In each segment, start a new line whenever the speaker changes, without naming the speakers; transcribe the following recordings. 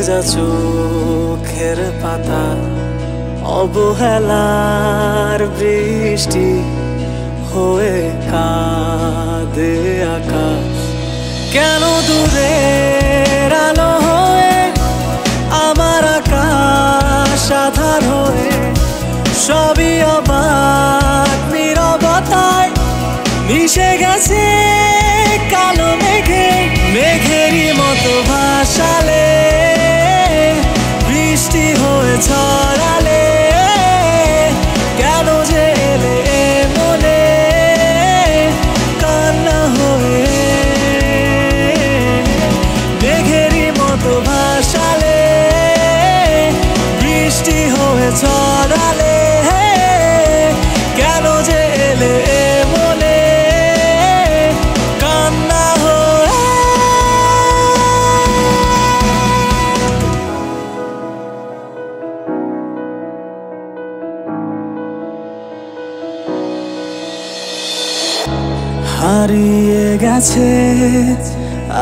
ভেজা চোখের পাতা অবহেলার বৃষ্টি হয়ে কাঁদে আকাশ। কেন দূরের আলো হয়ে আমার আকাশ আধার হয়ে সবই অবাক নীরবতায় মিশে গেছে কালো মেঘে। মেঘেরই মতো ভাসালে বৃষ্টি হয়ে ছড়ালে কেন যে এলে মনে কান্না হয়ে। মেঘেরই মতো ভাসালে বৃষ্টি হয়ে ছড়ালে কেন যে এলে মনে কান্না হয়ে। হারিয়ে গেছে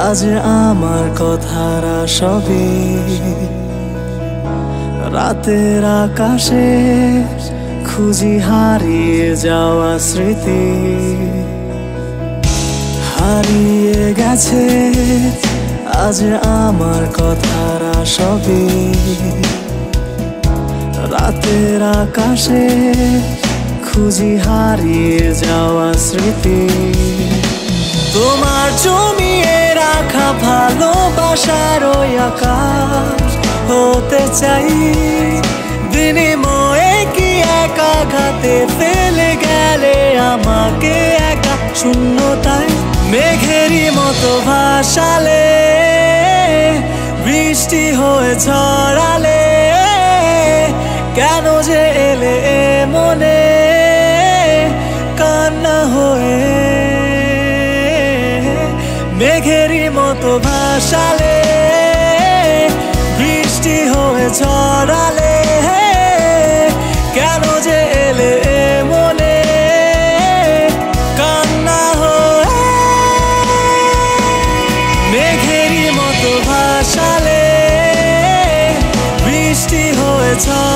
আজ আমার কথারা সবই রাতের আকাশে খুঁজি হারিয়ে যাওয়া স্মৃতি। হারিয়ে গেছে আজ আমার কথারা সবই রাতের আকাশে খুঁজি হারিয়ে যাওয়া স্মৃতি। তোমার জমিয়ে রাখা ভালোবাসার ওই আকাশ হতে চাই বিনিময়ে কি একা ঘাতে ফেলে গেলে আমাকে একা শূন্যতায়। মেঘেরই মতো ভাসালে বৃষ্টি হয়ে ছড়ালে কেন যে এলে মনে কান্না হয়ে। মেঘেরই মতো ভাসালে বৃষ্টি হয়ে ছড়ালে কেন যে এলে মনে কান্না হয়ে। মেঘেরই মতো ভাসালে বৃষ্টি হয়ে ছড়ালে